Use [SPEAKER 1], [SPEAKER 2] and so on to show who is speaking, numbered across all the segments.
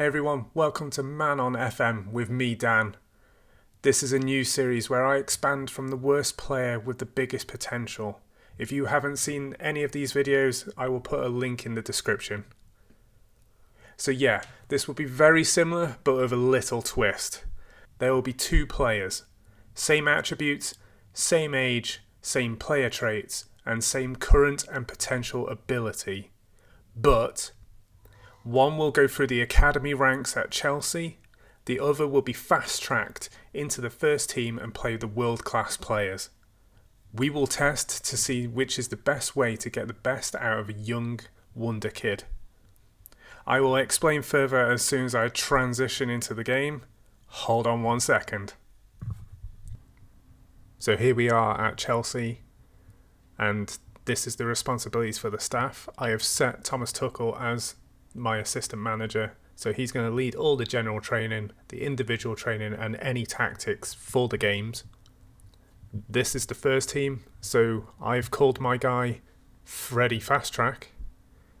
[SPEAKER 1] Hey everyone, welcome to Man on FM with me, Dan. This is a new series where I expand from the worst player with the biggest potential. If you haven't seen any of these videos, I will put a link in the description. So yeah, this will be very similar but with a little twist. There will be two players, same attributes, same age, same player traits, and same current and potential ability. But one will go through the academy ranks at Chelsea, the other will be fast-tracked into the first team and play the world-class players. We will test to see which is the best way to get the best out of a young wonder kid. I will explain further as soon as I transition into the game. Hold on 1 second. So here we are at Chelsea, and this is the responsibilities for the staff. I have set Thomas Tuchel as my assistant manager, so he's going to lead all the general training, the individual training, and any tactics for the games. This is the first team, so I've called my guy Freddy Fast Track,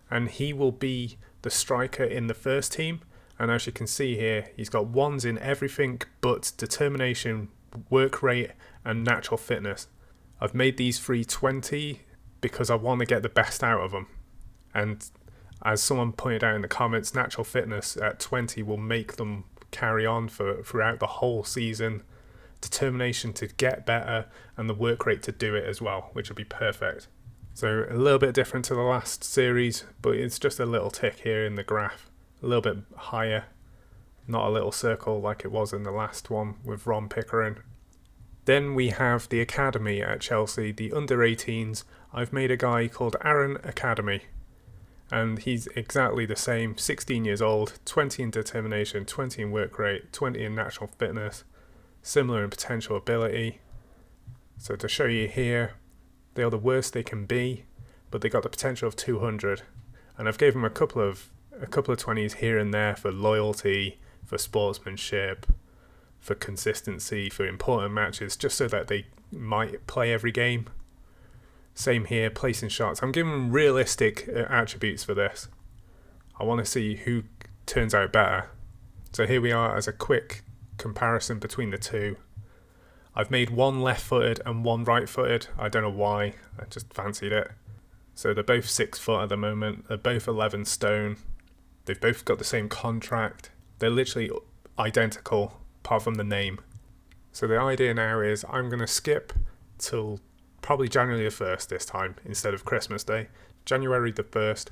[SPEAKER 1] and he will be the striker in the first team. And as you can see here, he's got ones in everything but determination, work rate, and natural fitness. I've made these 320 because I want to get the best out of them, and as someone pointed out in the comments, natural fitness at 20 will make them carry on throughout the whole season. Determination to get better and the work rate to do it as well, which would be perfect. So a little bit different to the last series, but it's just a little tick here in the graph. A little bit higher, not a little circle like it was in the last one with Ron Pickering. Then we have the academy at Chelsea, the under-18s. I've made a guy called Aaron Academy. And he's exactly the same, 16 years old, 20 in determination, 20 in work rate, 20 in natural fitness, similar in potential ability. So to show you here, they are the worst they can be, but they got the potential of 200. And I've gave them a couple of 20s here and there for loyalty, for sportsmanship, for consistency, for important matches, just so that they might play every game. Same here, placing shots. I'm giving them realistic attributes for this. I want to see who turns out better. So here we are as a quick comparison between the two. I've made one left-footed and one right-footed. I don't know why, I just fancied it. So they're both 6 foot at the moment. They're both 11 stone. They've both got the same contract. They're literally identical, apart from the name. So the idea now is I'm going to skip till probably January the 1st this time instead of Christmas Day, January the 1st,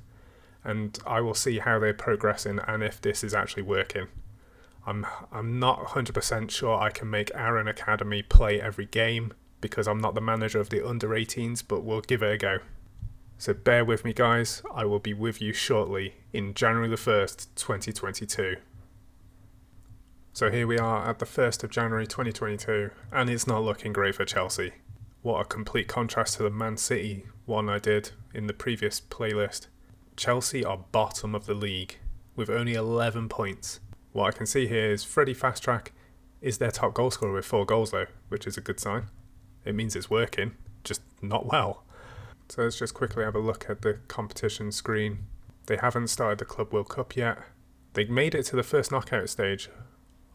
[SPEAKER 1] and I will see how they're progressing and if this is actually working. I'm not 100% sure I can make Aaron Academy play every game because I'm not the manager of the under-18s, but we'll give it a go. So bear with me guys, I will be with you shortly in January the 1st, 2022. So here we are at the 1st of January 2022, and it's not looking great for Chelsea. What a complete contrast to the Man City one I did in the previous playlist. Chelsea are bottom of the league with only 11 points. What I can see here is Freddy Fast Track is their top goal scorer with 4 goals though, which is a good sign. It means it's working, just not well. So let's just quickly have a look at the competition screen. They haven't started the Club World Cup yet. They made it to the first knockout stage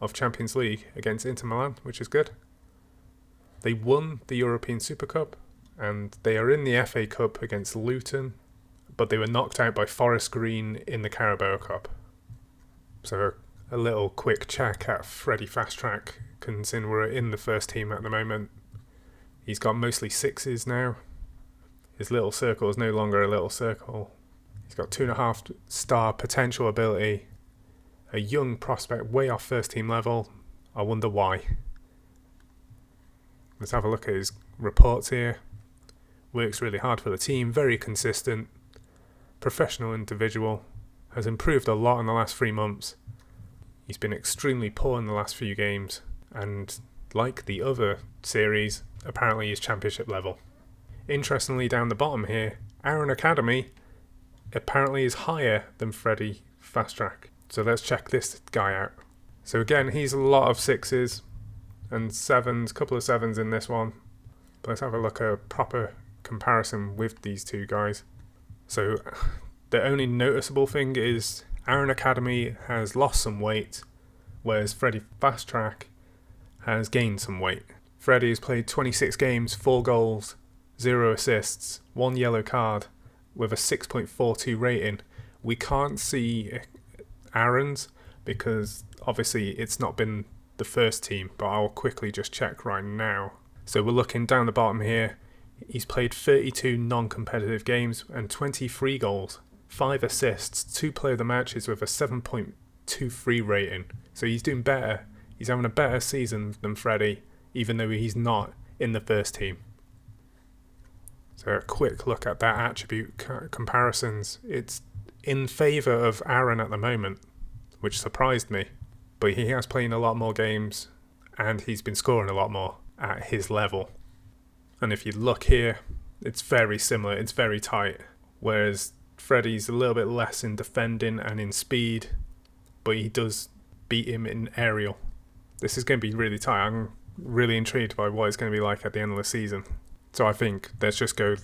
[SPEAKER 1] of Champions League against Inter Milan, which is good. They won the European Super Cup, and they are in the FA Cup against Luton, but they were knocked out by Forest Green in the Carabao Cup. So a little quick check at Freddy Fast Track, considering we're in the first team at the moment. He's got mostly 6s now. His little circle is no longer a little circle. He's got 2.5 star potential ability. A young prospect way off first team level. I wonder why. Let's have a look at his reports here. Works really hard for the team, very consistent, professional individual, has improved a lot in the last 3 months. He's been extremely poor in the last few games, and like the other series, apparently he's championship level. Interestingly, down the bottom here, Aaron Academy apparently is higher than Freddy Fast Track. So let's check this guy out. So again, he's a lot of 6s and 7s, couple of 7s in this one. But let's have a look at a proper comparison with these two guys. So the only noticeable thing is Aaron Academy has lost some weight, whereas Freddie Fast Track has gained some weight. Freddie has played 26 games, 4 goals, 0 assists, 1 yellow card, with a 6.42 rating. We can't see Aaron's because obviously it's not been the first team, but I'll quickly just check right now. So we're looking down the bottom here. He's played 32 non-competitive games and 23 goals, 5 assists, 2 player of the matches with a 7.23 rating. So he's doing better. He's having a better season than Freddie, even though he's not in the first team. So a quick look at that attribute comparisons. It's in favour of Aaron at the moment, which surprised me. But he has played a lot more games and he's been scoring a lot more at his level. And if you look here, it's very similar, it's very tight. Whereas Freddie's a little bit less in defending and in speed, but he does beat him in aerial. This is going to be really tight. I'm really intrigued by what it's going to be like at the end of the season. So I think let's just do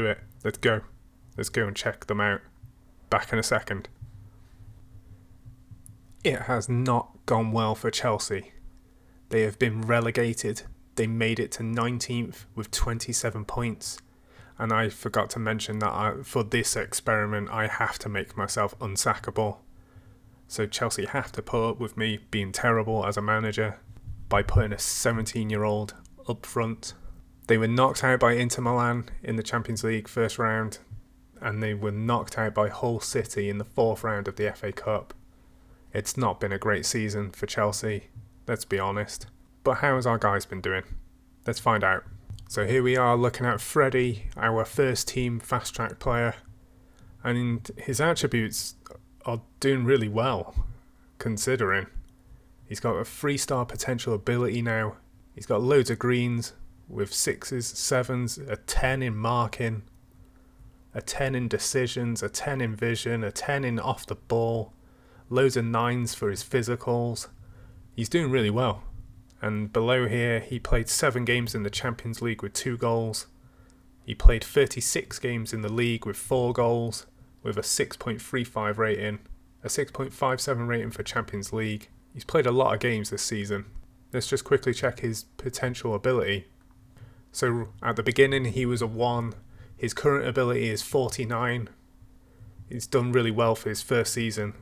[SPEAKER 1] it. Let's go and check them out. Back in a second. It has not gone well for Chelsea. They have been relegated. They made it to 19th with 27 points. And I forgot to mention that for this experiment, I have to make myself unsackable. So Chelsea have to put up with me being terrible as a manager by putting a 17-year-old up front. They were knocked out by Inter Milan in the Champions League first round, and they were knocked out by Hull City in the 4th round of the FA Cup. It's not been a great season for Chelsea, let's be honest. But how has our guys been doing? Let's find out. So here we are looking at Freddie, our first team fast track player, and his attributes are doing really well, considering. He's got a 3-star potential ability now. He's got loads of greens with 6s, 7s, a 10 in marking, a 10 in decisions, a 10 in vision, a 10 in off the ball, loads of 9s for his physicals. He's doing really well. And below here, he played 7 games in the Champions League with 2 goals. He played 36 games in the league with 4 goals, with a 6.35 rating, a 6.57 rating for Champions League. He's played a lot of games this season. Let's just quickly check his potential ability. So at the beginning, he was a 1. His current ability is 49. He's done really well for his first season.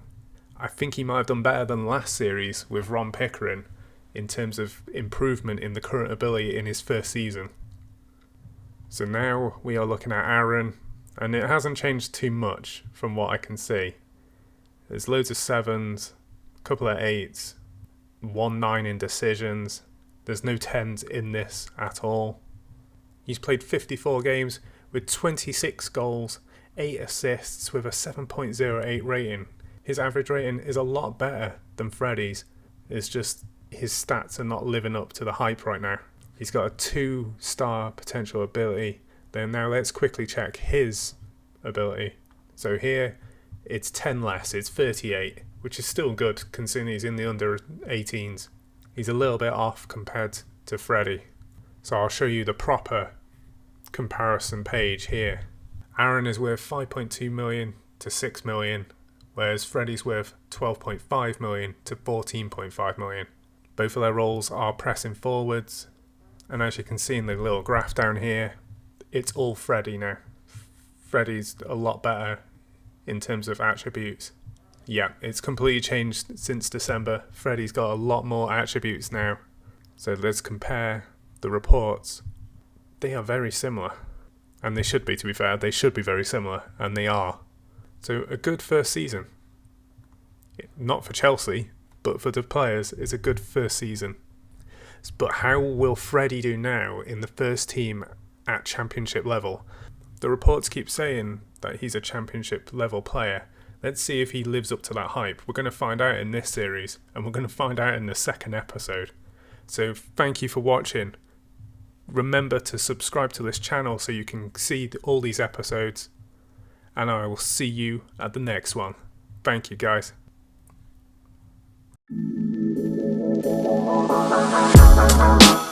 [SPEAKER 1] I think he might have done better than last series with Ron Pickering in terms of improvement in the current ability in his first season. So now we are looking at Aaron, and it hasn't changed too much from what I can see. There's loads of 7s, a couple of 8s, 1 9 in decisions. There's no 10s in this at all. He's played 54 games with 26 goals, 8 assists with a 7.08 rating. His average rating is a lot better than Freddie's. It's just his stats are not living up to the hype right now. He's got a 2-star potential ability. Then now let's quickly check his ability. So here it's 10 less, it's 38, which is still good considering he's in the under 18s. He's a little bit off compared to Freddie. So I'll show you the proper comparison page here. Aaron is worth 5.2 million to 6 million, whereas Freddie's worth 12.5 million to 14.5 million. Both of their roles are pressing forwards, and as you can see in the little graph down here, it's all Freddie now. Freddie's a lot better in terms of attributes. Yeah, it's completely changed since December. Freddie's got a lot more attributes now. So let's compare the reports. They are very similar, and they should be, to be fair. They should be very similar, and they are. So a good first season. Not for Chelsea, but for the players, it's a good first season. But how will Freddie do now in the first team at championship level? The reports keep saying that he's a championship level player. Let's see if he lives up to that hype. We're going to find out in this series, and we're going to find out in the second episode. So thank you for watching. Remember to subscribe to this channel so you can see all these episodes, and I will see you at the next one. Thank you, guys. Thank you.